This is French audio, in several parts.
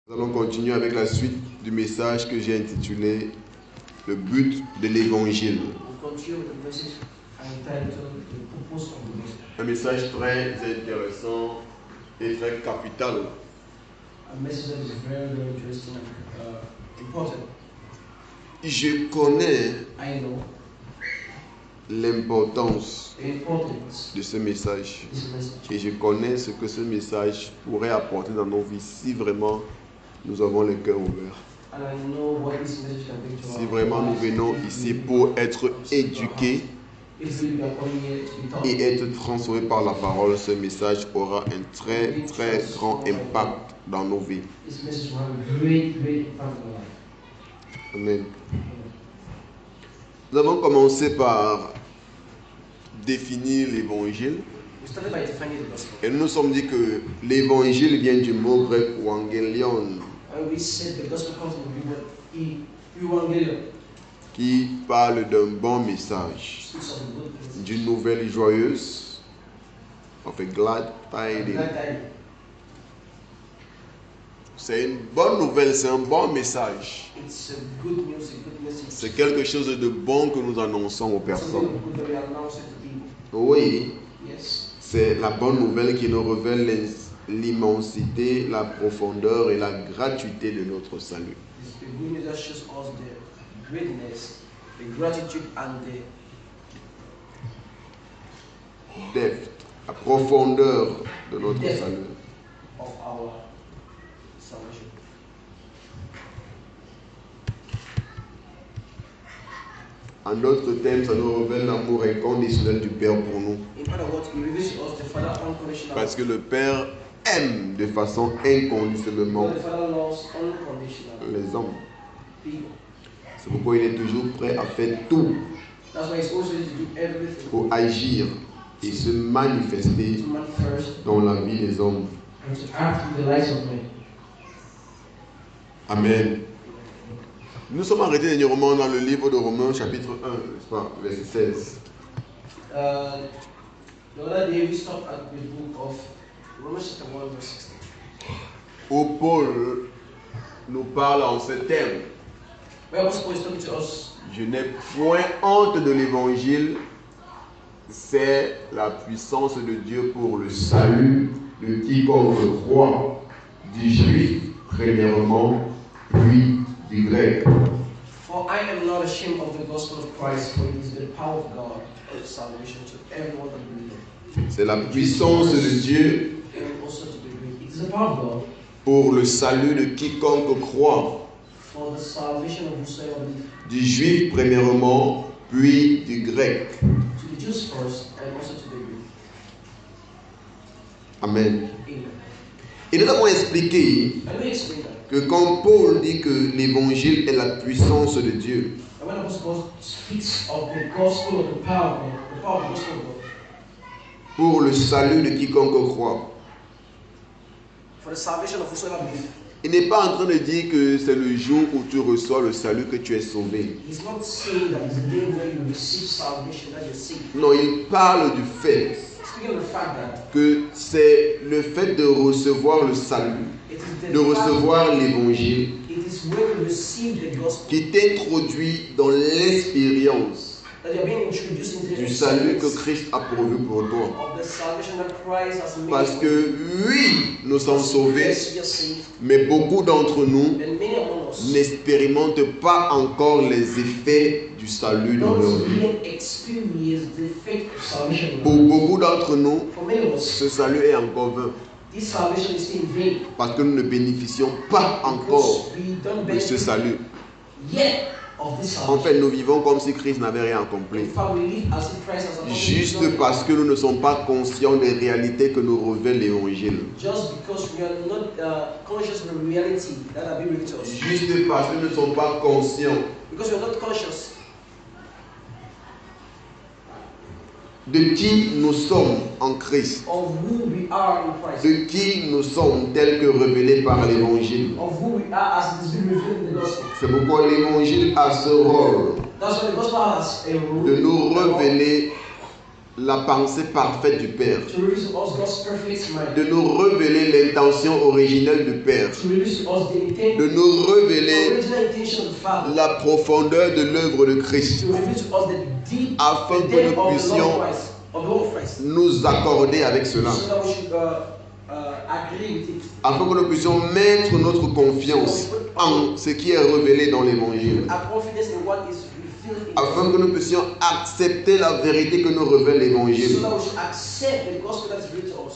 Nous allons continuer avec la suite du message que j'ai intitulé Le but de l'évangile. Un message très intéressant et très capital. Je connais l'importance de ce message et je connais ce que ce message pourrait apporter dans nos vies si vraiment nous avons le cœur ouvert. Si vraiment nous venons ici pour être éduqués et être transformés par la parole, ce message aura un très très grand impact dans nos vies. Amen. Nous avons commencé par définir l'évangile. Et nous nous sommes dit que l'évangile vient du mot grec evangelion, qui parle d'un bon message, d'une nouvelle joyeuse, of a glad tidings. C'est une bonne nouvelle, c'est un bon message. C'est quelque chose de bon que nous annonçons aux personnes. Oui, c'est la bonne nouvelle qui nous révèle l'immensité, la profondeur et la gratuité de notre salut. Depth, la profondeur de notre salut. En d'autres termes, ça nous révèle l'amour inconditionnel du Père pour nous. Parce que le Père aime de façon inconditionnellement les hommes. C'est pourquoi il est toujours prêt à faire tout pour agir et se manifester dans la vie des hommes. Amen. Nous sommes arrêtés dernièrement dans le livre de Romains chapitre 1, n'est-ce pas, verset 16. Où Paul nous parle en ces termes. Je n'ai point honte de l'évangile, c'est la puissance de Dieu pour le salut de quiconque croit, du juif premièrement, puis du grec. For I am not ashamed of the gospel of Christ, for it is the power of God for salvation to everyone that believes. C'est la puissance de Dieu pour le salut de quiconque croit, du juif premièrement, puis du grec. Amen. Et nous avons expliqué que quand Paul dit que l'évangile est la puissance de Dieu, pour le salut de quiconque croit, il n'est pas en train de dire que c'est le jour où tu reçois le salut que tu es sauvé. Non, il parle du fait que c'est le fait de recevoir le salut, de recevoir l'évangile, qui t'introduit dans l'expérience du salut que Christ a pourvu pour toi. Parce que oui, nous sommes sauvés, mais beaucoup d'entre nous n'expérimentent pas encore les effets du salut dans leur vie. Pour beaucoup d'entre nous, ce salut est encore vain. Parce que nous ne bénéficions pas encore de ce salut. En fait, nous vivons comme si Christ n'avait rien accompli. Juste parce que nous ne sommes pas conscients des réalités que nous révèle l'évangile. Juste parce que nous ne sommes pas conscients de qui nous sommes en Christ, de qui nous sommes tels que révélés par l'évangile. C'est pourquoi l'évangile a ce rôle de nous révéler la pensée parfaite du Père, de nous révéler l'intention originelle du Père, de nous révéler la profondeur de l'œuvre de Christ, afin que nous puissions nous accorder avec cela, afin que nous puissions mettre notre confiance en ce qui est révélé dans l'Évangile, afin que nous puissions accepter la vérité que nous révèle l'Évangile,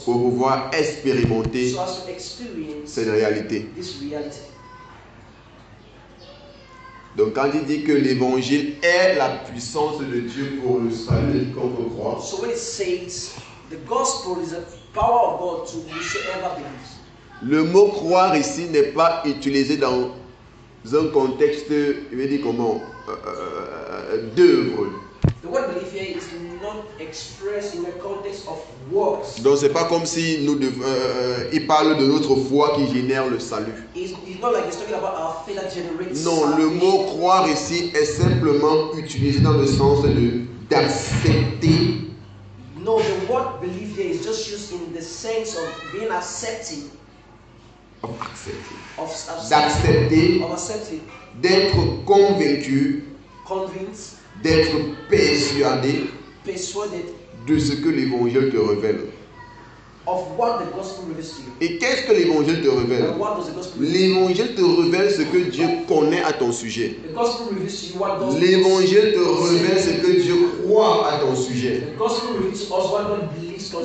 pour pouvoir expérimenter cette réalité. Donc quand il dit que l'Évangile est la puissance de Dieu pour le salut de quiconque croit, le mot croire ici n'est pas utilisé dans un contexte, je vais dire comment, d'œuvre. Donc c'est pas comme si nous il parle de notre foi qui génère le salut. Non, le mot croire ici est simplement utilisé dans le sens d'accepter. No, the word believe here is just used in the sense of being accepting. D'accepter, d'être convaincu, d'être persuadé de ce que l'Évangile te révèle. Et qu'est-ce que l'Évangile te révèle? L'Évangile te révèle ce que Dieu connaît à ton sujet. L'Évangile te révèle ce que Dieu croit à ton sujet.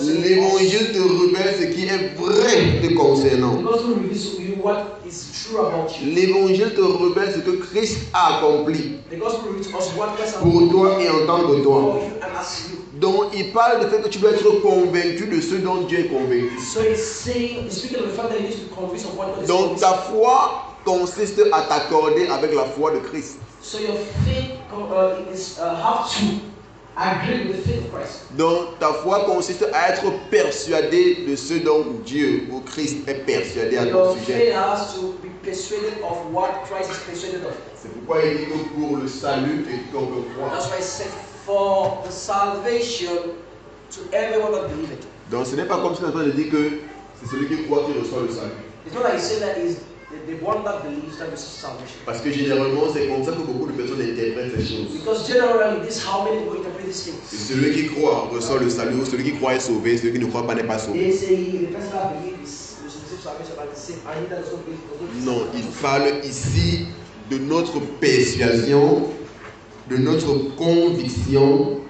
L'Évangile te révèle ce qui est vrai te concernant. L'Évangile te révèle ce que Christ a accompli pour toi et en tant que toi. Donc il parle du fait que tu dois être convaincu de ce dont Dieu est convaincu. Donc ta foi consiste à t'accorder avec la foi de Christ. Donc ta foi consiste à être persuadé de ce dont Dieu ou Christ est persuadé à ton sujet. C'est pourquoi il dit que pour le salut et qu'on peut croire. For the salvation to everyone that believeth. Donc ce n'est pas comme si on est en train de dire que c'est celui qui croit qui reçoit le salut. It's not like say that is the one that believes that receives salvation. Parce que généralement c'est comme ça que beaucoup de personnes interprètent ces choses. Because generally this is how many people interpret these things. Et celui qui croit reçoit le salut, celui qui croit est sauvé, celui qui ne croit pas n'est pas sauvé. They say the person that believes receives salvation but the same and he that does not believe. Non, il parle ici de notre persuasion, de notre conviction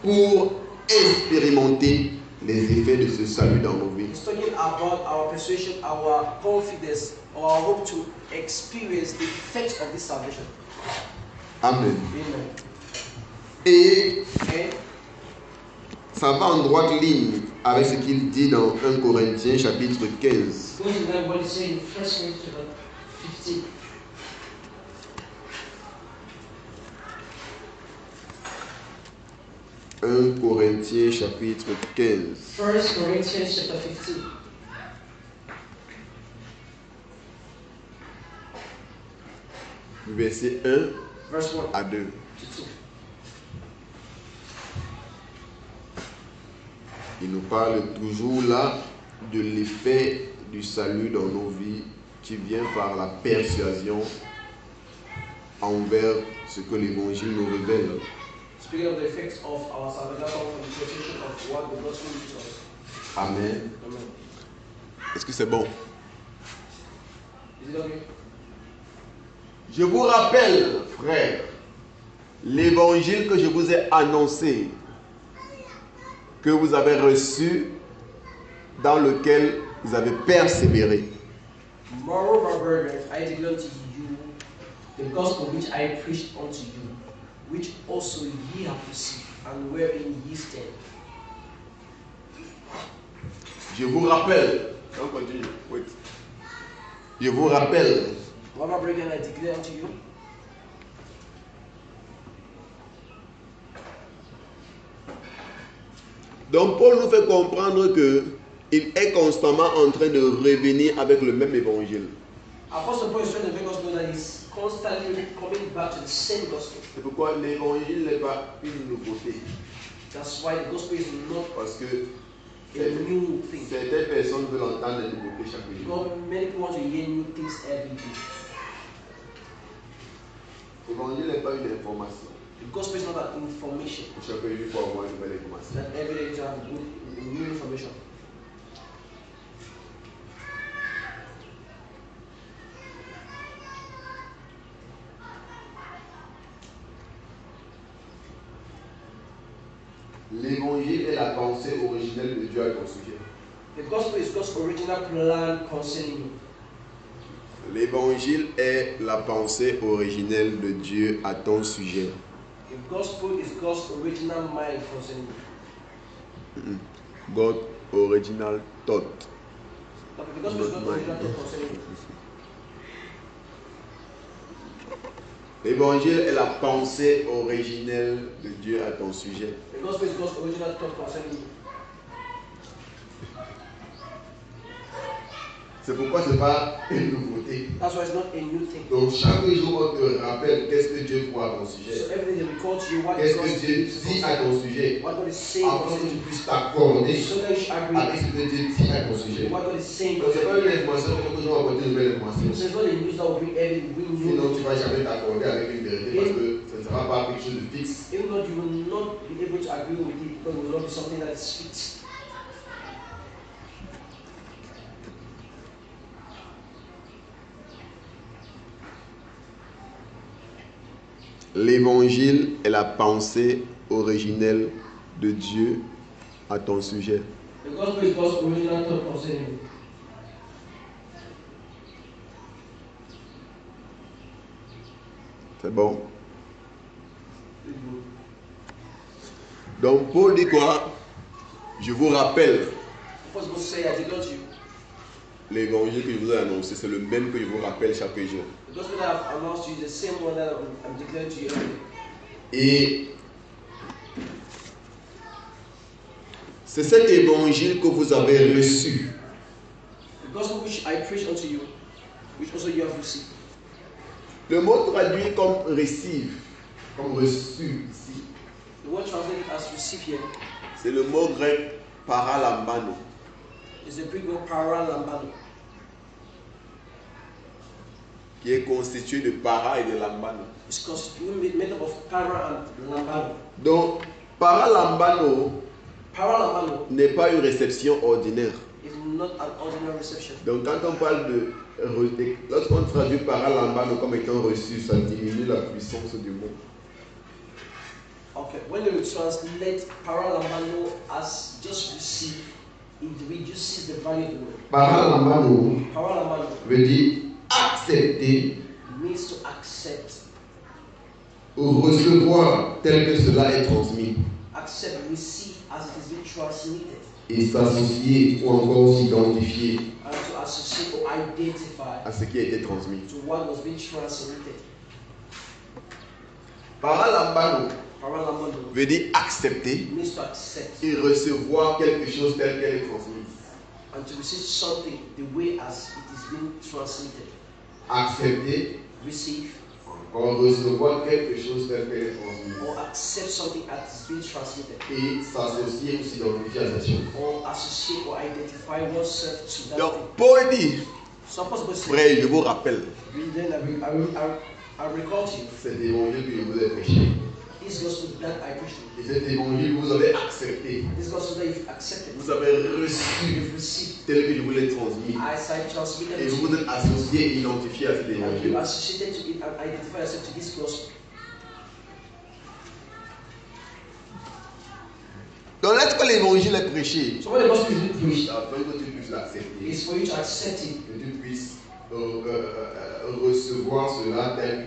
pour expérimenter les effets de ce salut dans nos vies. He's talking about our persuasion, our confidence, our hope to experience the effects of this salvation. Amen. Amen. Et ça va en droite ligne avec ce qu'il dit dans 1 Corinthiens chapitre 15. 1 Corinthiens chapitre 15. 1 Corinthians chapter 15. Verset 1 à 2. Il nous parle toujours là de l'effet du salut dans nos vies qui vient par la persuasion envers ce que l'Évangile nous révèle. Speaking of the effects of our salvation from the persuasion of what the gospel is to us. Amen. Amen. Est-ce que c'est bon? Is it okay? Je vous rappelle, frères, l'évangile que je vous ai annoncé, que vous avez reçu, dans lequel vous avez persévéré. Moreover, brethren, I declare unto you the gospel which I preached unto you, which also ye have received, and wherein ye stand. Je vous rappelle. On continue. Wait. Je vous rappelle. Moreover, brethren, I declare unto you. Donc Paul nous fait comprendre que il est constamment en train de revenir avec le même évangile. Apostle Paul is trying to make us know that he's constantly coming back to the same gospel. C'est pourquoi l'évangile n'est pas une nouveauté. That's why the gospel is not Parce que a new thing. certaines personnes veulent entendre des nouveautés chaque jour. God, many people want to hear new things every day. L'évangile n'est pas une information. The gospel is not an information. Chaque jour, il faut avoir une nouvelle information. That every day you have new information. L'évangile est la pensée originelle de Dieu à ton sujet. The gospel is God's original plan concerning you. L'évangile est la pensée originelle de Dieu à ton sujet. The gospel is God's original mind concerning you. God original thought. Okay, the gospel is God's original thought concerning you. L'évangile est la pensée originelle de Dieu à ton sujet. The gospel is God's original thought concerning you. C'est pourquoi ce n'est pas une nouveauté. That's why it's not a new thing. Donc chaque jour on te rappelle qu'est-ce que Dieu croit à ton sujet. So every day they record to you what Qu'est-ce God que Dieu dit à ton sujet. What God is saying afin que concerning tu you. puisses t'accorder So that you should agree. avec ce que Dieu dit à ton sujet. What God is saying Donc c'est concerning pas you. une information que nous allons apporter une nouvelle information. So it's not a news that will bring every new. Sinon tu ne vas jamais t'accorder avec une vérité parce que ce ne sera pas quelque chose de fixe. Even though you will not be able to agree with it, because it will not be something that is fixed. L'évangile est la pensée originelle de Dieu à ton sujet. The gospel is God's original thought concerning you. C'est bon. Donc Paul dit quoi? Je vous rappelle. What's God say? I declare to you. L'évangile que je vous ai annoncé, c'est le même que je vous rappelle chaque jour. The gospel that I've announced to you is the same one that I'm declaring to you every day. Et c'est cet évangile que vous avez reçu. The gospel which I preach unto you, which also you have received. Le mot traduit comme receive, comme reçu ici, The word translated as receive here c'est le mot grec paralambano, is the Greek word paralambano, qui est constitué de para et de lambano. it's made up of para and lambano. Donc, paralambano Paralambano n'est pas une réception ordinaire. is not an ordinary reception. Donc, quand on parle de lorsqu'on traduit paralambano comme étant reçu, ça diminue la puissance du mot. Okay, when you translate paralambano as just receive, it reduces the value of the word. Paralambano Paralambano veut dire accepter means to accept, ou recevoir tel que cela est transmis. accept, receive as it is being transmitted, Et s'associer ou encore s'identifier and to associate or identify à ce qui a été transmis. to what was being transmitted. Paralambano Paralambano veut dire accepter means to accept et recevoir quelque chose tel qu'elle est transmise. and to receive something the way as it is being transmitted. Accepter, Receive encore recevoir quelque chose tel qu'elle est transmise. or accept something as it is being transmitted, Et s'associer ou s'identifier à cette chose. or associate or identify oneself to that thing. Donc Paul dit, So I'm supposed to say, frère, je vous rappelle, then I recall to you cet évangile que je vous ai prêché. this gospel that I preached. Et cet évangile que vous avez accepté, This gospel that you've accepted, vous avez reçu you've received, tel que je vous l'ai transmis. as I transmitted Et to vous you, vous êtes associé et identifié à cet and you évangile. associated to it and identify yourself to this gospel. Donc lorsque l'évangile est prêché, So when the gospel is being preached, afin que tu puisses l'accepter, it's for you to accept it, que tu puisses recevoir cela tel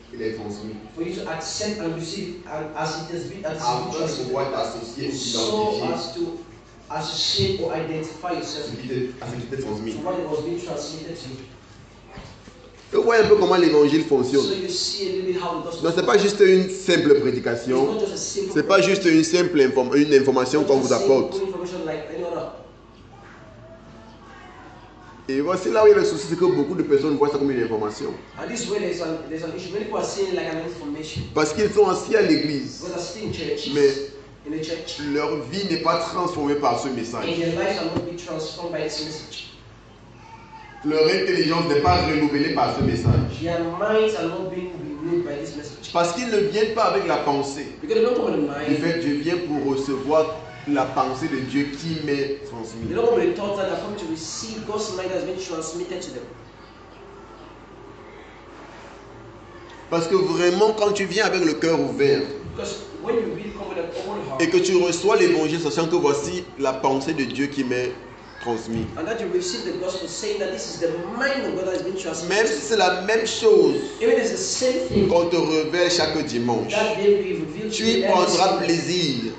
qu'il est transmis. for you to accept and receive and as it has been Afin de transmitted, pouvoir t'associer ou so t'identifier as to associate or identify yourself à ce qui t'est transmis. to what it was being transmitted to you. Vous voyez un peu comment l'évangile So fonctionne. you see a little bit how the gospel Donc ce n'est pas juste une simple it's prédication, not just a simple ce n'est pas juste une simple une information qu'on vous apporte. simple information like any other. Et voici là où il y a le souci, c'est que beaucoup de personnes voient ça comme une information. And this way there's an issue. Many people are seeing it like an information. Parce qu'ils sont assis à l'église, Because I sit in church, mais in the church, leur vie n'est pas transformée par ce message. and their lives are not being transformed by this message. Leur intelligence n'est pas renouvelée par ce message. Their minds are not being renewed by this message. Parce qu'ils ne viennent pas avec la pensée. Because they don't come with the mind. Du fait, je viens pour recevoir la pensée de Dieu qui m'est transmise. They don't come with the thoughts that are coming to receive God's mind has been transmitted to them. Parce que vraiment, quand tu viens avec le cœur ouvert when you really come with an open heart, et que tu reçois l'évangile, sachant que voici la pensée de Dieu qui m'est transmise. And that you receive the gospel, saying that this is the mind of God that has been transmitted. Même si c'est la même chose Even it's the same thing qu'on te révèle chaque dimanche, that they reveal tu y prendras plaisir.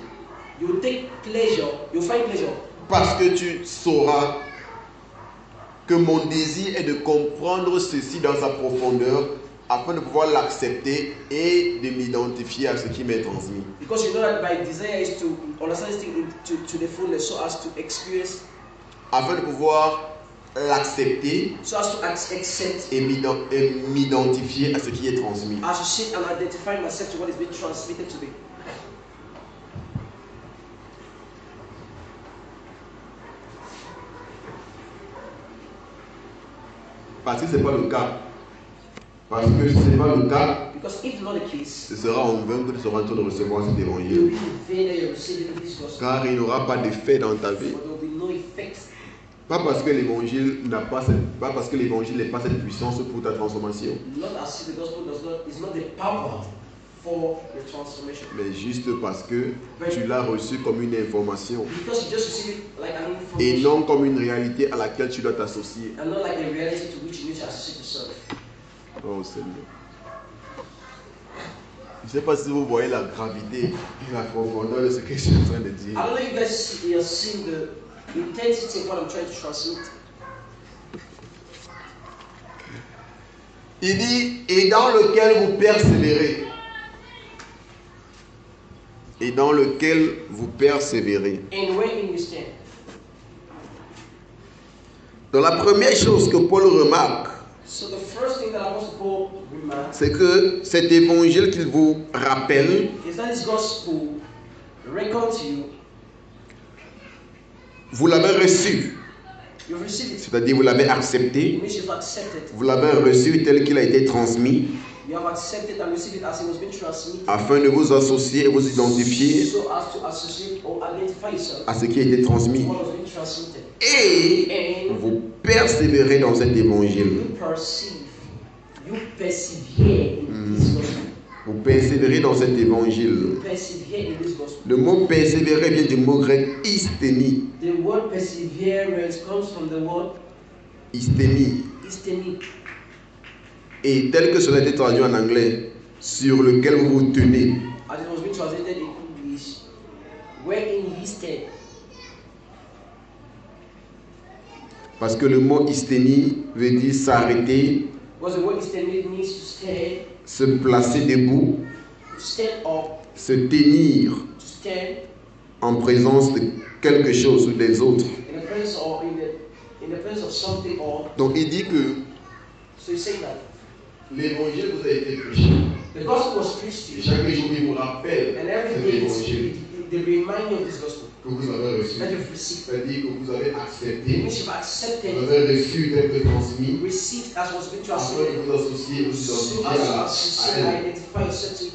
You will take pleasure, you will find pleasure. Parce que tu sauras que mon désir est de comprendre ceci dans sa profondeur afin de pouvoir l'accepter et de m'identifier à ce qui m'est transmis. Because you know that my desire is to understand this thing to the fullness, so as to experience. Afin de pouvoir l'accepter, so as to accept, et m'identifier à ce qui est transmis. As to sit and identify myself to what is being transmitted to me. Parce que ce n'est pas le cas. Parce que ce n'est pas le cas, because if not the case, ce sera en vain que tu seras en train de recevoir cet évangile. Car il n'y aura pas d'effet dans ta vie. Pas parce que l'évangile n'a pas pas parce que l'évangile n'est pas cette puissance pour ta transformation. Mais juste parce que tu l'as reçu comme une information et non comme une réalité à laquelle tu dois t'associer. Oh Seigneur. Je ne sais pas si vous voyez la gravité et la profondeur de ce que je suis en train de dire. I don't know if you guys are seeing the intensity of what I'm trying to transmit. Il dit, et dans lequel vous persévérez. Et dans lequel vous persévérez. And wherein you stand. Donc la première chose que Paul remarque, so the first thing that Apostle Paul remarks, c'est que cet évangile qu'il vous rappelle, is that this gospel records you, vous l'avez reçu. C'est-à-dire vous l'avez accepté. Vous l'avez reçu tel qu'il a été transmis. Afin de vous associer et vous identifier à ce qui a été transmis. Et vous persévérez dans cet évangile. Vous persévérez dans cet évangile. Le mot persévérer vient du mot grec istémie. The word perseverance comes from the word istémie. Et tel que cela a été traduit en anglais, sur lequel vous vous tenez. As it was being translated in English, wherein ye stand. Parce que le mot istémie veut dire s'arrêter, the word istémie means to stand, se placer debout, to stand up, se tenir to stand, en présence de quelque chose ou des autres. In the presence or in the presence of something or. Donc il dit que so you say that l'évangile vous a été prêché. The gospel was preached to you. Chaque jour il vous rappelle cet évangile. They remind you of this gospel. Que vous avez reçu. That you've received. C'est-à-dire que vous avez accepté. You've accepted. Vous avez reçu tel que transmis. Received as was being transmitted. Afin de vous associer à elle.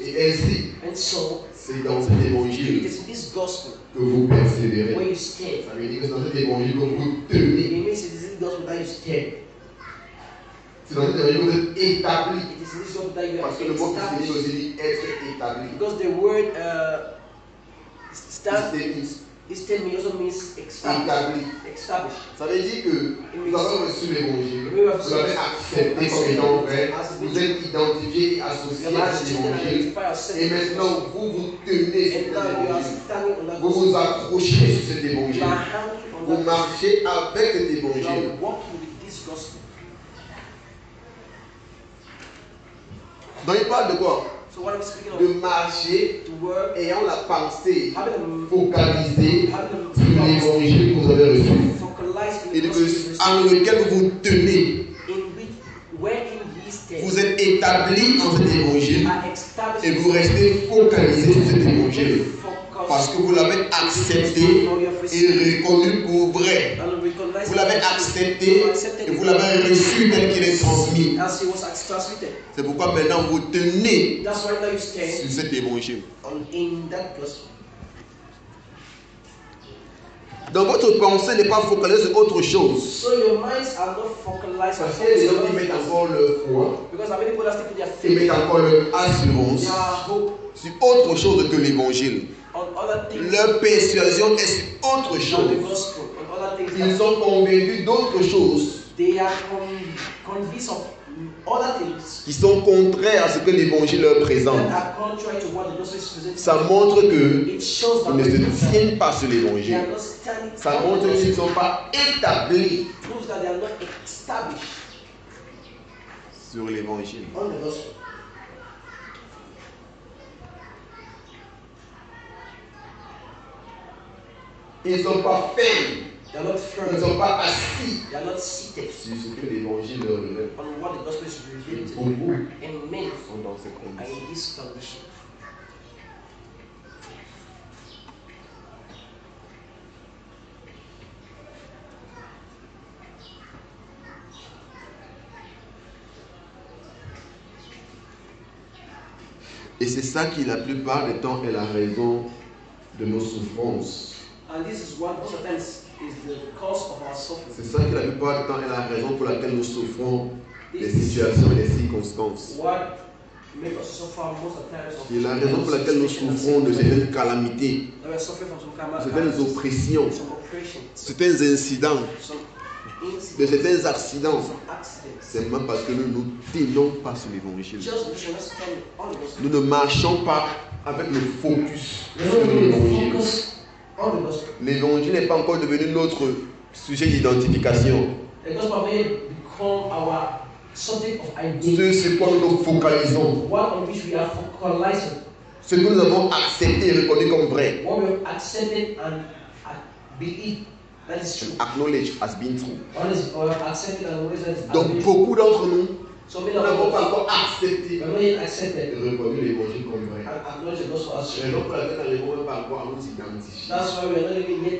Et ainsi. And so. C'est dans cet évangile it is in this gospel que vous persévérez. Where you stand. Ça veut dire que c'est dans cet évangile que vous tenez. It means it is in this gospel that you stand. C'est dans cet évangile que vous êtes établi. It is in this gospel that you are Parce que le mot istémie aussi dit être établi. Because the word istémie also means établi. Established. Ça veut dire que vous avez reçu l'évangile, vous l'avez accepté comme étant vrai, vous êtes identifié et associé à cet évangile, et maintenant vous vous tenez sur cet évangile, vous vous accrochez sur cet évangile, vous marchez avec cet évangile. Donc il parle de quoi? De marcher ayant la pensée focalisée sur l'évangile que vous avez reçu et en lequel vous vous tenez. Vous êtes établi dans cet évangile et vous restez focalisé sur cet évangile. Parce que vous l'avez accepté et reconnu pour vrai. Vous l'avez accepté et vous l'avez reçu tel qu'il est transmis. C'est pourquoi maintenant vous tenez sur cet évangile. Donc votre pensée n'est pas focalisée sur autre chose. Parce que les gens qui mettent encore leur foi, ils mettent encore leur assurance sur autre chose que l'évangile. Leur persuasion est sur autre chose. Ils sont convaincus d'autres choses qui sont contraires à ce que l'évangile leur présente. Ça montre qu'ils ne se tiennent pas sur l'évangile. Ça montre qu'ils ne sont pas établis sur l'évangile. Ils ne sont pas fermes. Ils ne sont pas assis sur ce que l'évangile leur révèle. Beaucoup sont dans cette condition. Et c'est ça qui la plupart du temps est la raison de nos souffrances. C'est ça qui la plupart du temps est la raison pour laquelle nous souffrons des situations et des circonstances. C'est la raison pour laquelle nous souffrons de certaines calamités, de certaines oppressions, de certains incidents, de certains accidents. C'est même parce que nous ne nous tenons pas sur l'évangile. Nous ne marchons pas avec le focus sur l'évangile. L'évangile n'est pas encore devenu notre sujet d'identification. Ce sur quoi nous nous focalisons. Ce que nous avons accepté et reconnu comme vrai. Acknowledge as been true. Donc beaucoup d'entre nous n'avons pas encore accepté et reconnu l'évangile comme vrai. Et donc pour laquelle nous n'arrivons même pas encore à nous identifier.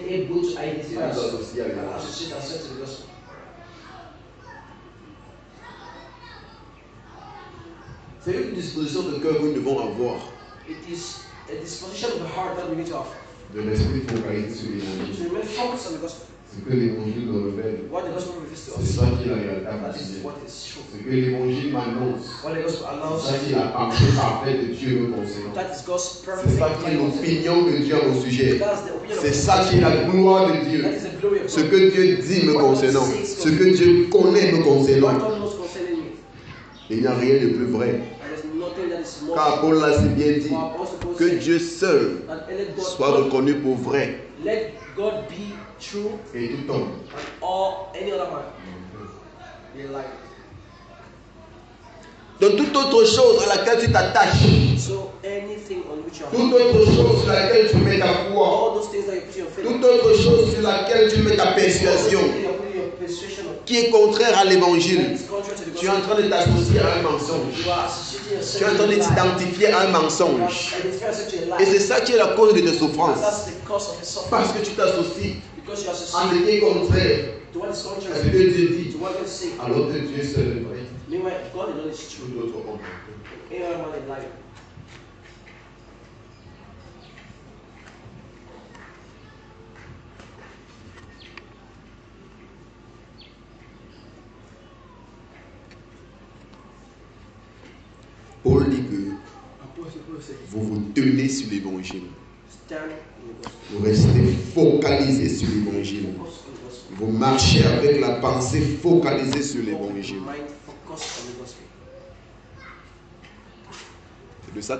Et nous associer à l'évangile. C'est une disposition de cœur que nous devons avoir. De rester focalisé sur l'évangile. Ce que l'évangile nous révèle, c'est ça qui est la réalité. Ce que l'évangile m'annonce, c'est ça qui est la pensée parfaite de Dieu me concernant. C'est ça qui est l'opinion de Dieu à mon sujet. C'est ça qui est la gloire de Dieu. Ce que Dieu dit me concernant, ce que Dieu connaît me concernant. Il n'y a rien de plus vrai. Car Paul l'a si bien dit, que Dieu seul soit reconnu pour vrai. Et tout homme. Donc toute autre chose à laquelle tu t'attaches, toute autre chose sur laquelle tu mets ta foi, toute autre chose sur laquelle tu mets ta persuasion, qui est contraire à l'évangile, tu es en train de t'associer à un mensonge. Tu es en train de t'identifier à un mensonge. Et c'est ça qui est la cause de tes souffrances. Parce que tu t'associes à ce qui est contraire à ce que Dieu dit, alors que Dieu seul est vrai. Tout d'autres ont compris. Paul dit que vous vous tenez sur l'évangile. Vous restez focalisé sur l'évangile. Vous marchez avec la pensée focalisée sur l'évangile. C'est de ça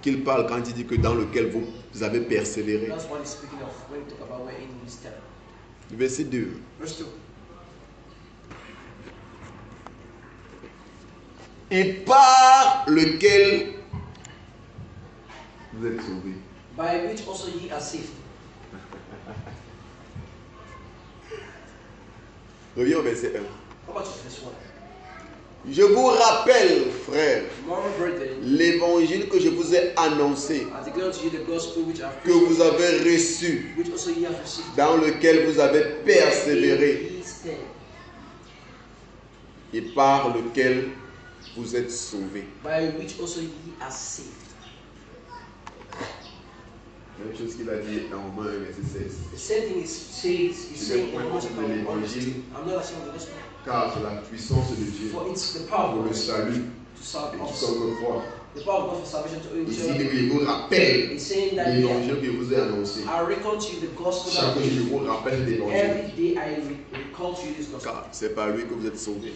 qu'il parle quand il dit que dans lequel vous avez persévéré. Verset 2. Et par lequel vous êtes sauvés. By which also ye are saved. Reviens au verset 1. How about verse 1? Je vous rappelle, frères, l'évangile que je vous ai annoncé, que vous avez reçu, dans lequel vous avez persévéré et par lequel vous êtes sauvés. Même chose qu'il a dit dans Romains 1, verset 16. Je n'ai point honte de l'évangile, car c'est la puissance de Dieu pour le salut et quiconque croit. Ici, je vous rappelle l'évangile que je vous ai annoncé. Chaque jour, je vous rappelle l'évangile, car c'est par lui que vous êtes sauvés.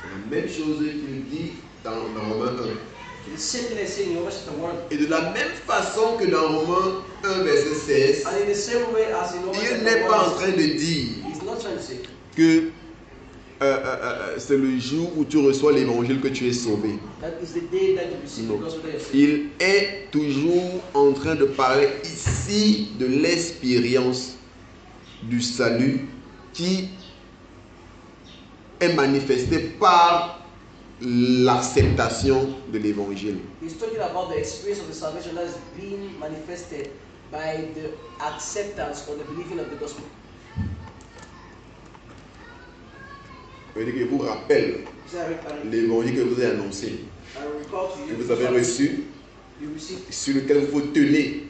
C'est la même chose qu'il dit dans Romains 1. Et de la même façon que dans Romains 1, verset 16, il n'est pas en train de dire que c'est le jour où tu reçois l'évangile que tu es sauvé. Non. Il est toujours en train de parler ici de l'expérience du salut qui est manifestée par l'acceptation de l'évangile. He's talking about the experience of the salvation that is being manifested by the acceptance or the believing of the gospel. Je vous rappelle l'évangile que vous avez annoncé, que vous avez reçu, sur lequel vous tenez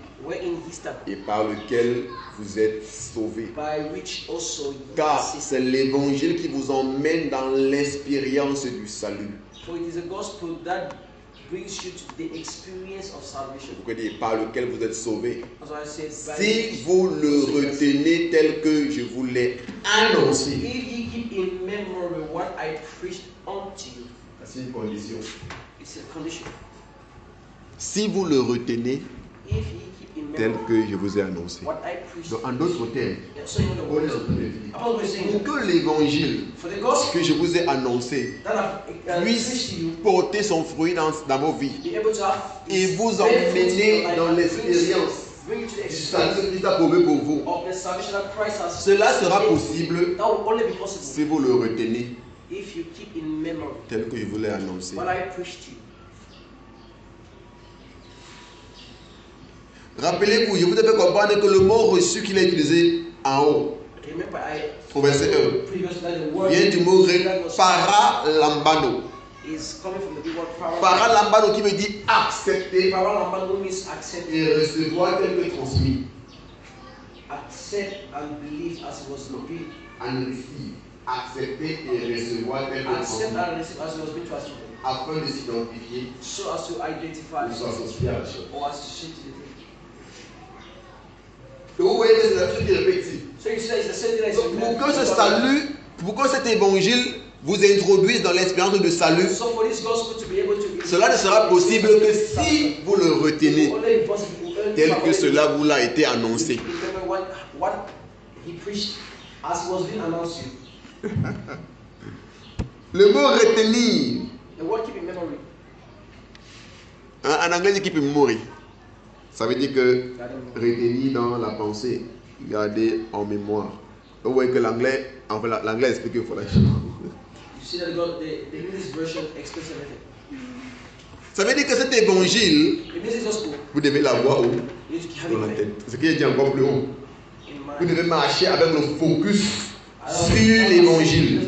et par lequel vous êtes sauvés. Car c'est l'évangile qui vous emmène dans l'expérience du salut. Vous connaissez par lequel vous êtes sauvés. Si vous le retenez tel que je vous l'ai annoncé. C'est une condition. Si vous le retenez tel que je vous ai annoncé. Donc, en d'autres termes, pour que l'évangile que je vous ai annoncé puisse porter son fruit dans vos vies et vous emmener dans l'expérience du salut que Christ a prouvé pour vous, cela sera possible si vous le retenez tel que je vous l'ai annoncé. Rappelez-vous, je vous ai fait comprendre que le mot reçu qu'il a utilisé en haut, au verset 1, vient du mot grec paralambano. Paralambano qui veut dire accepter et recevoir tel que transmis. Accept and believe as it was revealed. And receive. Accepter et recevoir tel que transmis. Afin de s'identifier ou s'associer à la chose. Vous voyez que c'est la chose qui répète ici. Pour que ce salut, pour que cet évangile vous introduise dans l'expérience de salut, cela ne sera possible que si vous le retenez tel que cela vous l'a été annoncé. Le mot retenir, en anglais, c'est keep in memory. Ça veut dire que retenir dans la pensée, garder en mémoire. Vous voyez que l'anglais, enfin l'anglais explique qu'il faut la chose. Ça veut dire que cet évangile, vous devez l'avoir où? Dans la tête. Ce qui est dit encore plus haut. Vous devez marcher avec le focus sur l'évangile.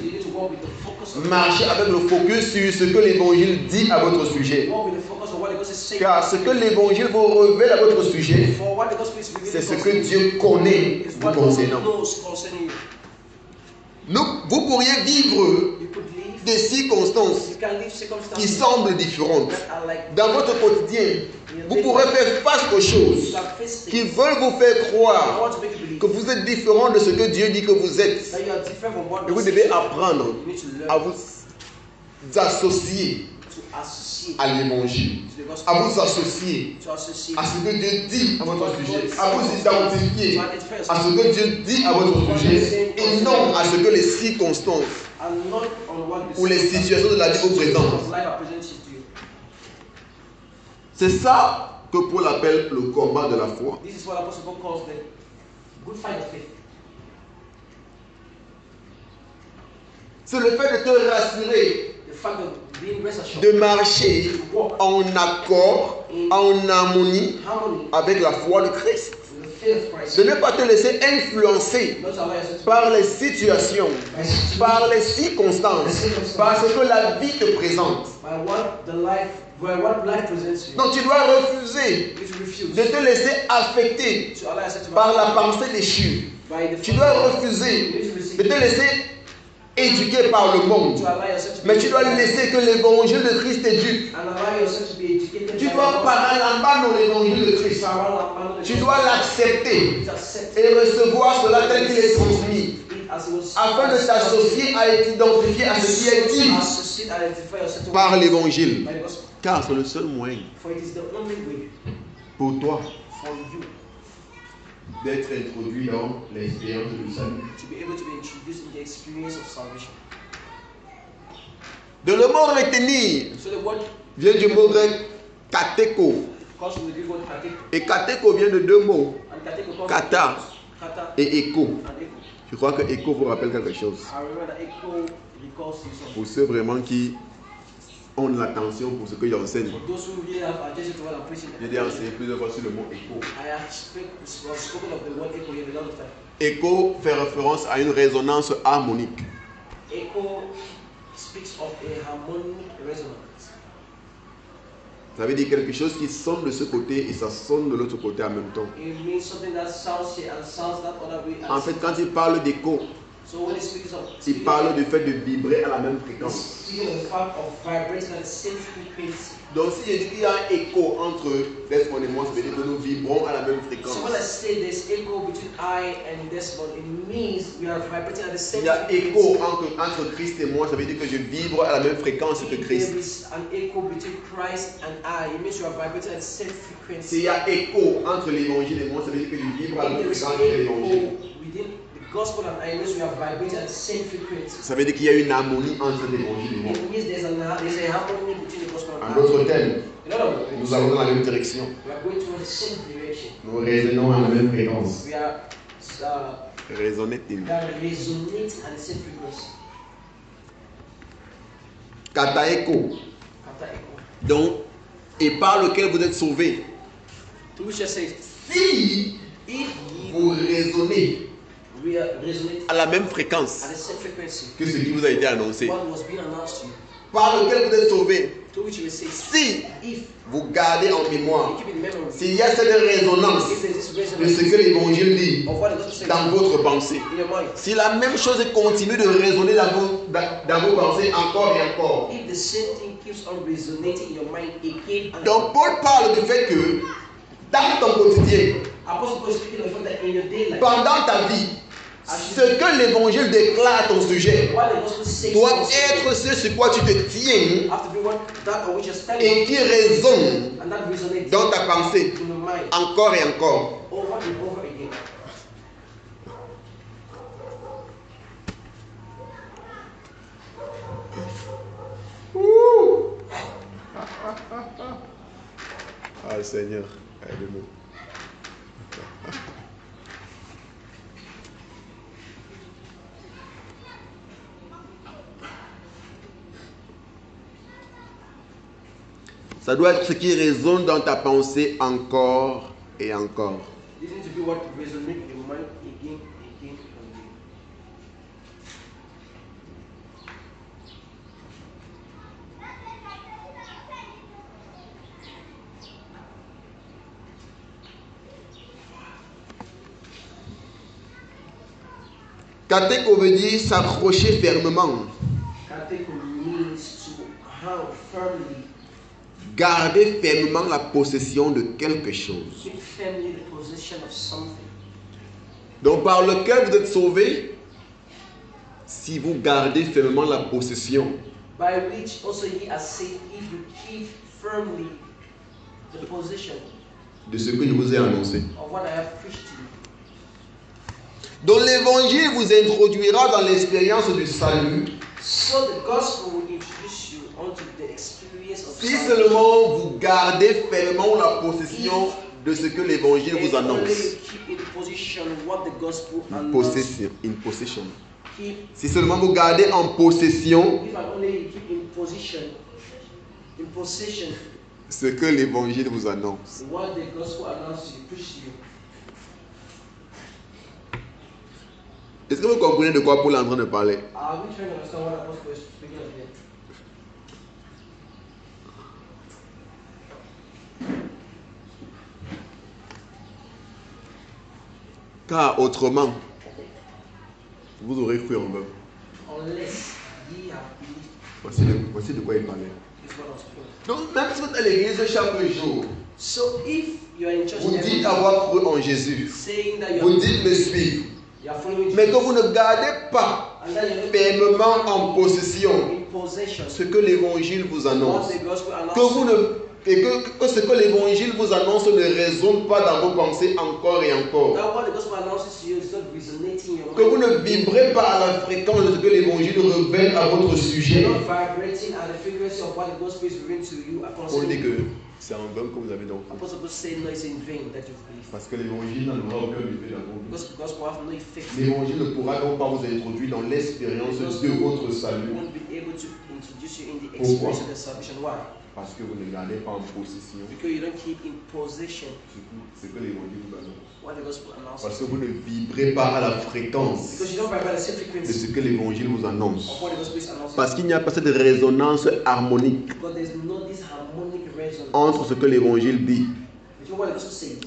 Marchez avec le focus sur ce que l'évangile dit à votre sujet. Car ce que l'évangile vous révèle à votre sujet, c'est ce que Dieu connaît vous concernant. Vous pourriez vivre des circonstances qui semblent différentes. Dans votre quotidien, vous pourrez faire face aux choses qui veulent vous faire croire que vous êtes différent de ce que Dieu dit que vous êtes. Et vous devez apprendre à vous associer à l'évangile, à vous associer à ce que Dieu dit à votre sujet, à vous identifier à ce que Dieu dit à votre sujet et non à ce que les circonstances ou les situations de la vie vous présentent. C'est ça que Paul appelle le combat de la foi. C'est le fait de te rassurer, de marcher en accord, en harmonie avec la foi de Christ. De ne pas te laisser influencer par les situations, par les circonstances, par ce que la vie te présente. Donc tu dois refuser de te laisser affecter par la pensée déchue. Tu dois refuser de te laisser éduquer par le monde. Mais tu dois laisser que l'évangile de Christ t'éduque. Tu dois parler en bas de l'évangile de Christ. Tu dois l'accepter et recevoir cela tel qu'il est transmis, afin de t'associer à t'identifier à ce qui est dit par l'évangile. Car c'est le seul moyen pour toi d'être introduit dans l'expérience du salut. De le mot retenir vient du mot grec kateko. Et kateko vient de deux mots, kata et écho. Je crois que écho vous rappelle quelque chose. Pour ceux vraiment qui ont de l'attention pour ce que j'enseigne. J'ai déjà enseigné plusieurs fois sur le mot écho. Écho fait référence à une résonance harmonique. Ça veut dire quelque chose qui sonne de ce côté et ça sonne de l'autre côté en même temps. En fait, quand il parle d'écho, il parle du fait de vibrer à la même fréquence. Donc si je dis qu'il y a un écho entre Desmond et moi, ça veut dire que nous vibrons à la même fréquence. Il y a écho entre Christ et moi, ça veut dire que je vibre à la même fréquence que Christ. S'il y a écho entre l'évangile et moi, ça veut dire que je vibre à la même fréquence que l'évangile. Ça veut dire qu'il y a une harmonie entre l'évangile et moi. En d'autres termes, nous allons dans la même direction. Nous résonnons à la même fréquence. Résonner. Kataeko. Donc, et par lequel vous êtes sauvés. Si vous résonnez à la même fréquence que ce qui vous a été annoncé, par lequel vous êtes sauvés, si vous gardez en mémoire, s'il y a cette résonance de ce que l'évangile dit dans votre pensée, si la même chose continue de résonner dans vos pensées encore et encore, donc Paul parle du fait que dans ton quotidien, pendant ta vie, ce que l'évangile déclare à ton sujet doit être ce sur quoi tu te tiens et qui résonne dans ta pensée encore et encore. Ah Seigneur, aide-nous. Ça doit être ce qui résonne dans ta pensée encore et encore. Kateko veut dire s'accrocher fermement. Gardez fermement la possession de quelque chose. Donc par lequel vous êtes sauvés, si vous gardez fermement la possession. De ce que je vous ai annoncé. Donc l'évangile vous introduira dans l'expérience du salut. Si seulement vous gardez fermement la possession de ce que l'évangile vous annonce. In possession. si seulement vous gardez en possession ce que l'évangile vous annonce. Est-ce que vous comprenez de quoi Paul est en train de parler? Car autrement, vous aurez cru en vain. Voici de quoi il parlait. Donc même si vous êtes à l'église chaque jour, vous dites avoir cru en Jésus, vous dites me suivre, mais que vous ne gardez pas fermement en possession ce que l'évangile vous annonce, que ce que l'évangile vous annonce ne résonne pas dans vos pensées encore et encore, que vous ne vibrez pas à la fréquence de ce que l'évangile révèle à votre sujet. On dit que c'est en vain que vous avez donc cru. Parce que l'évangile n'aura aucun effet dans vos vies. L'évangile ne pourra donc pas vous introduire dans l'expérience de votre salut. Pourquoi? Parce que vous ne gardez pas en possession ce que l'évangile vous annonce. Parce que vous ne vibrez pas à la fréquence de ce que l'évangile vous annonce. Parce qu'il n'y a pas cette résonance harmonique entre ce que l'évangile dit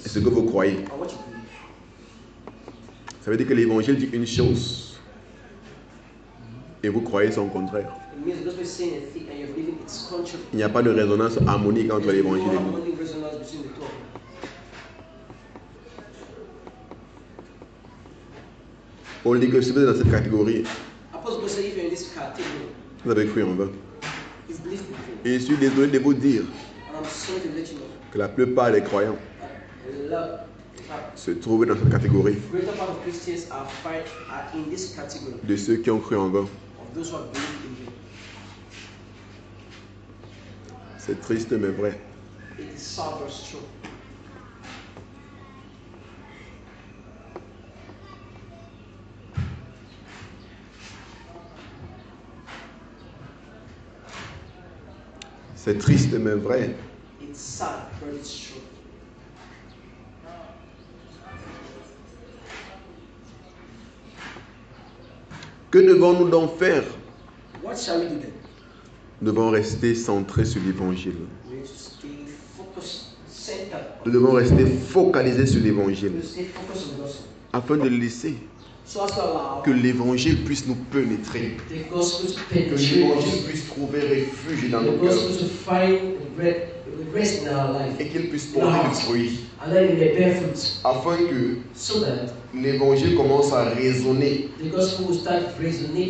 et ce que vous croyez. Ça veut dire que l'évangile dit une chose et vous croyez son contraire. Il n'y a pas de résonance harmonique entre l'évangile et vous. On dit que si vous êtes dans cette catégorie, vous avez cru en vain. Et je suis désolé de vous dire que la plupart des croyants se trouvent dans cette catégorie de ceux qui ont cru en vain. C'est triste mais vrai. C'est triste mais vrai. Que devons-nous donc faire? Nous devons rester centrés sur l'évangile. Nous devons rester focalisés sur l'évangile afin de laisser que l'évangile puisse nous pénétrer, que l'évangile puisse trouver refuge dans nos cœurs et qu'il puisse porter du fruit afin que l'évangile commence à résonner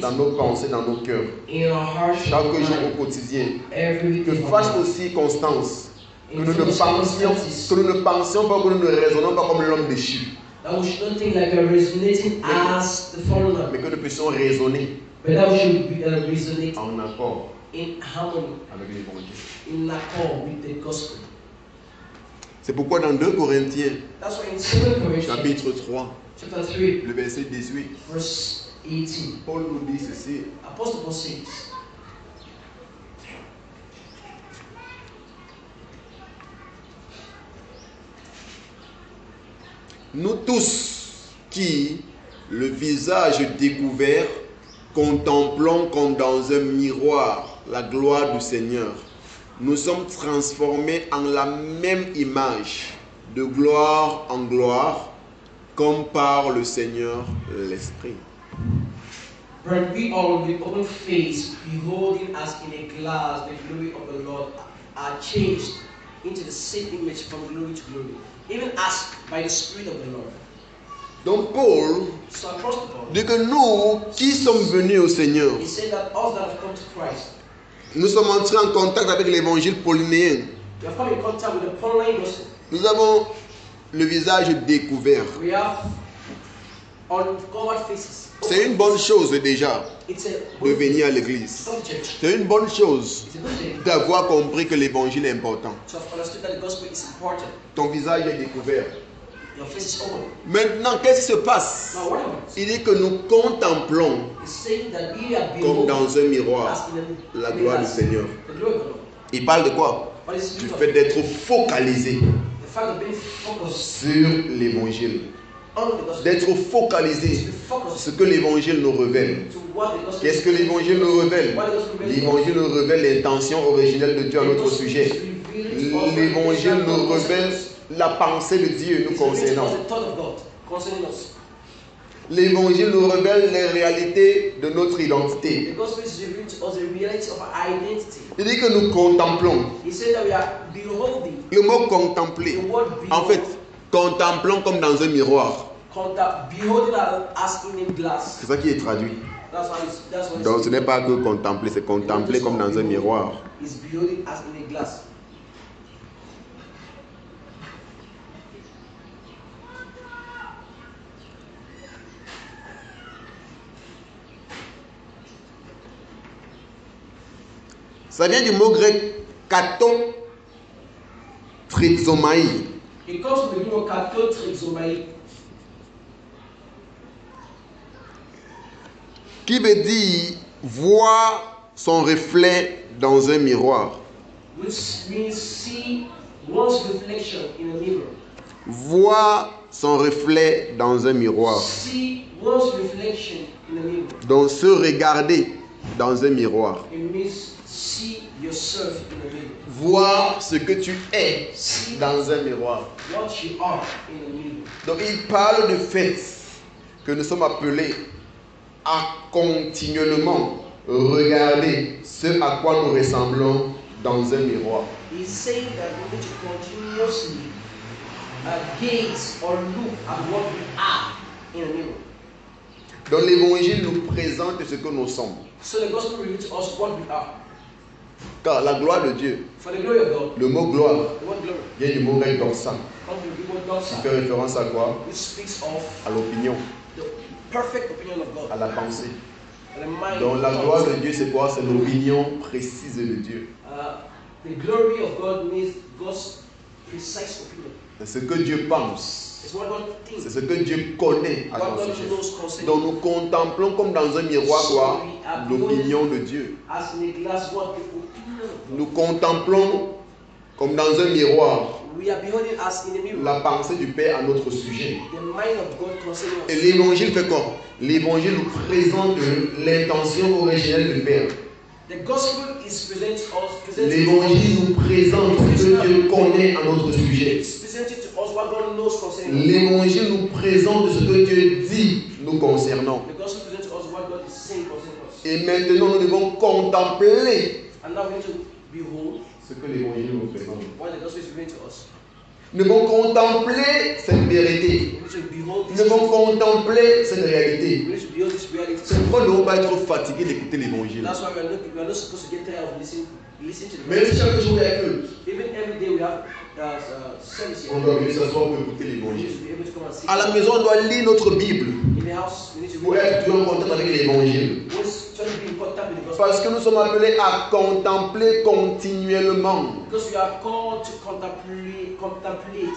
dans nos pensées, dans nos cœurs, chaque jour au quotidien, que face aux circonstances, que nous ne pensions pas, que nous ne raisonnons pas comme l'homme déchu, mais que nous puissions raisonner en accord avec l'évangile. C'est pourquoi dans 2 Corinthiens, chapitre 3, le verset 18, Paul nous dit ceci. Nous tous qui, le visage découvert, contemplons comme dans un miroir la gloire du Seigneur, nous sommes transformés en la même image, de gloire en gloire, comme par le Seigneur l'Esprit. But we all with open face, beholding as in a glass the glory of the Lord, are changed into the same image from glory to glory, even as by the Spirit of the Lord. Donc Paul dit que nous qui sommes venus au Seigneur, nous sommes entrés en contact avec l'évangile paulinéen. Nous avons le visage découvert. C'est une bonne chose déjà de venir à l'église. C'est une bonne chose d'avoir compris que l'évangile est important. Ton visage est découvert. Your face is open. Maintenant, qu'est-ce qui se passe? Now, what happens? Il dit que nous contemplons It's saying that we are comme beholding dans un miroir as in a la gloire du Seigneur. the glory of the Lord. Il parle de quoi? What is Du the fait d'être focalisé the fact of being focused sur l'évangile. on the gospel. D'être focalisé To be sur focused ce que l'évangile nous révèle. to what the gospel Qu'est-ce que l'évangile nous révèle? What the gospel reveals. L'évangile nous révèle l'intention originelle de Dieu à notre sujet. L'évangile nous révèle la pensée de Dieu nous concernant. L'évangile nous révèle les réalités de notre identité. Il dit que nous contemplons. Le mot contempler, en fait, contemplons comme dans un miroir. C'est ça qui est traduit. Donc ce n'est pas que contempler, c'est contempler comme dans un miroir. Ça vient du mot grec kato trixomai. It comes from the word katotrixomai, Qui veut dire voir son reflet dans un miroir. which means see one's reflection in a mirror. Voir son reflet dans un miroir. See one's reflection in a mirror. Donc se regarder dans un miroir. It means see yourself in a mirror. Voir ce que tu es dans un miroir. What you are in a mirror. Donc il parle du fait que nous sommes appelés à continuellement regarder ce à quoi nous ressemblons dans un miroir. He's saying that we need to continuously gaze or look at what we are in a mirror. Donc l'évangile nous présente ce que nous sommes. So the gospel reveals to us what we are. Car la gloire de Dieu, For the glory of God, le mot gloire, the word glory, vient du mot grec doxa, comes from the word qui doxa, fait référence à quoi? which speaks of À l'opinion, the perfect opinion of God. à la pensée. The mind Donc la of gloire God. de Dieu, c'est quoi? C'est l'opinion précise de Dieu. The glory of God means God's precise opinion. C'est ce que Dieu pense. It's what God C'est thinks. ce que Dieu connaît à What son God sujet. knows concerning. Donc nous contemplons comme dans un miroir quoi? L'opinion de Dieu. As in a glass, what the opinion of God. Nous contemplons comme dans un miroir We are beholding as in a mirror. la pensée du Père à notre sujet. The mind of God concerning Et us. l'évangile fait quoi? L'évangile nous présente l'intention originelle du Père. The gospel is presented us. L'évangile nous présente ce que Dieu connaît à notre sujet. It's presented to us what God knows concerning us. L'évangile nous présente ce que Dieu dit nous concernant. The gospel presents to us what God is saying concerning us. Et maintenant nous devons contempler And now we need to behold ce que l'évangile nous présente. what the gospel is revealing to us. Nous devons contempler cette vérité. We need to behold Nous this devons truth. contempler cette We réalité. need to behold this reality. C'est pourquoi nous ne devons pas être fatigués d'écouter l'évangile. That's why we are not supposed to get tired of listening to the Même si message. chaque jour il y a culte, Even every day we have service here. on doit venir s'asseoir pour écouter We l'évangile. need to be able to come and sit. À la maison, on doit lire notre Bible In the house, we need to pour être toujours en contact avec l'évangile. always try to be in contact with the gospel. Parce que nous sommes appelés à contempler continuellement Because we are called to contemplate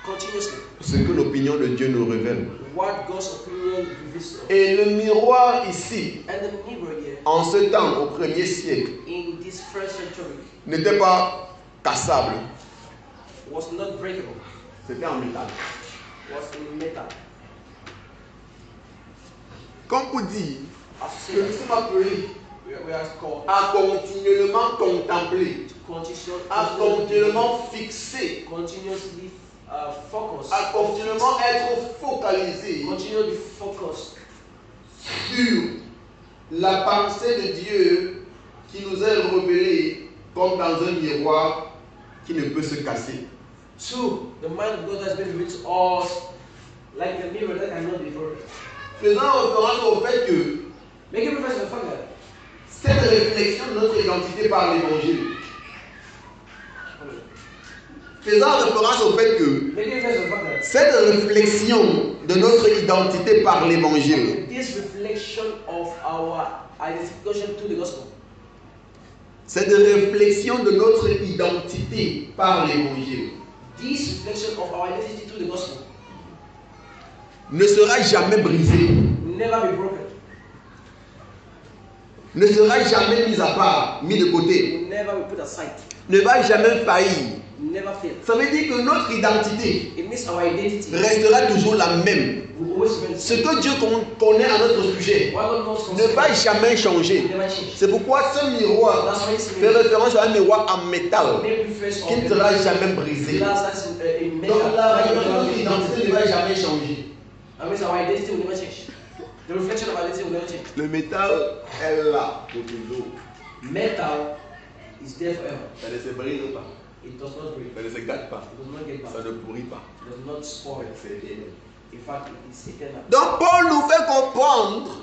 continuously ce que l'opinion de Dieu nous révèle. what God's opinion reveals to us. Et le miroir ici, And the mirror here, en ce temps, au 1er siècle, in this first century, n'était pas cassable. was not breakable. C'était en métal. Was in metal. Comme pour dire As que nous to say sommes appelés that we are called à continuellement contempler, à continuellement fixer, continuously focus, à continuellement être focalisé continually focused sur la pensée de Dieu qui nous est révélée comme dans un miroir qui ne peut se casser. to the mind of God has been revealed to us like a mirror that cannot be broken. Faisant référence au fait que Making reference to the fact that cette réflexion de notre identité par l'évangile, faisant référence au fait que making reference to the fact that cette réflexion de notre identité par l'évangile, this reflection of our identification to the gospel, cette réflexion de notre identité par l'évangile, this reflection of our identity to the gospel, ne sera jamais brisé. Never be broken. Ne sera jamais mis à part, mis de côté. Never be put aside. Ne va jamais faillir. Never fail. Ça veut dire que notre identité It means our identity restera toujours la même. Ce que Dieu connaît à notre sujet ne va jamais changer. C'est pourquoi ce miroir fait référence à un miroir en métal qui ne sera jamais brisé. Donc notre identité ne va jamais changer. Le métal est là pour toujours. Metal is there forever. Ça ne se brise pas. It does not break. Ça ne se gâte pas. It does not get back. Ça ne pourrit pas. It does not spoil. C'est éternel. In fact, it is eternal. Donc Paul nous fait comprendre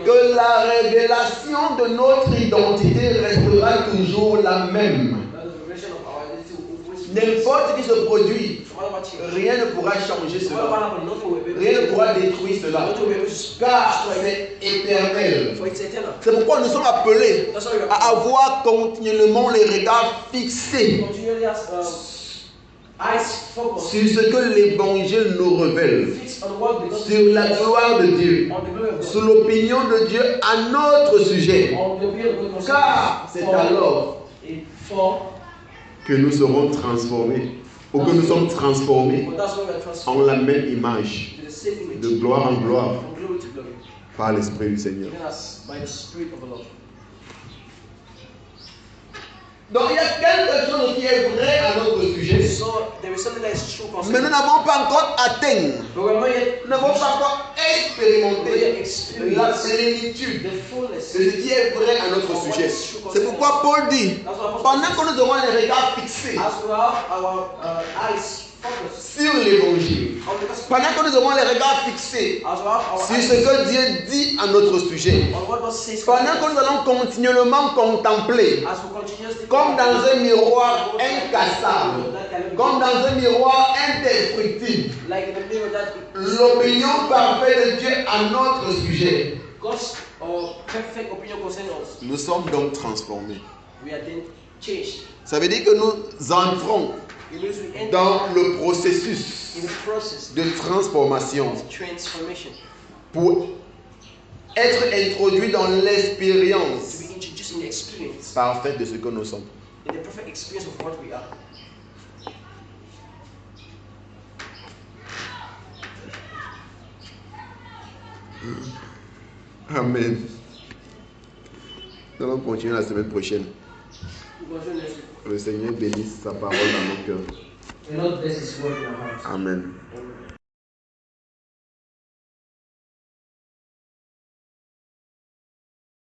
que la révélation de notre identité restera toujours la même. N'importe qui se produit, rien ne pourra changer cela. Rien ne pourra détruire cela. Car c'est éternel. C'est pourquoi nous sommes appelés à avoir continuellement les regards fixés sur ce que l'évangile nous révèle, sur la gloire de Dieu, sur l'opinion de Dieu à notre sujet. Car c'est alors que nous serons transformés, ou que nous sommes transformés en la même image, de gloire en gloire, par l'Esprit du Seigneur. Donc il y a quelque chose qui est vrai à notre sujet. Mais nous n'avons pas encore atteint, nous n'avons pas encore expérimenté la plénitude de ce qui est vrai à notre sujet. C'est pourquoi Paul dit, pendant que nous aurons les regards fixés sur l'évangile, pendant que nous aurons les regards fixés sur ce que Dieu dit à notre sujet, pendant que nous allons continuellement contempler, comme dans un miroir incassable, comme dans un miroir indestructible, l'opinion parfaite de Dieu à notre sujet, nous sommes donc transformés. Ça veut dire que nous entrons dans le processus de transformation pour être introduit dans l'expérience parfaite de ce que nous sommes. Amen. Nous allons continuer la semaine prochaine. Le Seigneur bénisse sa parole dans nos cœurs. Amen.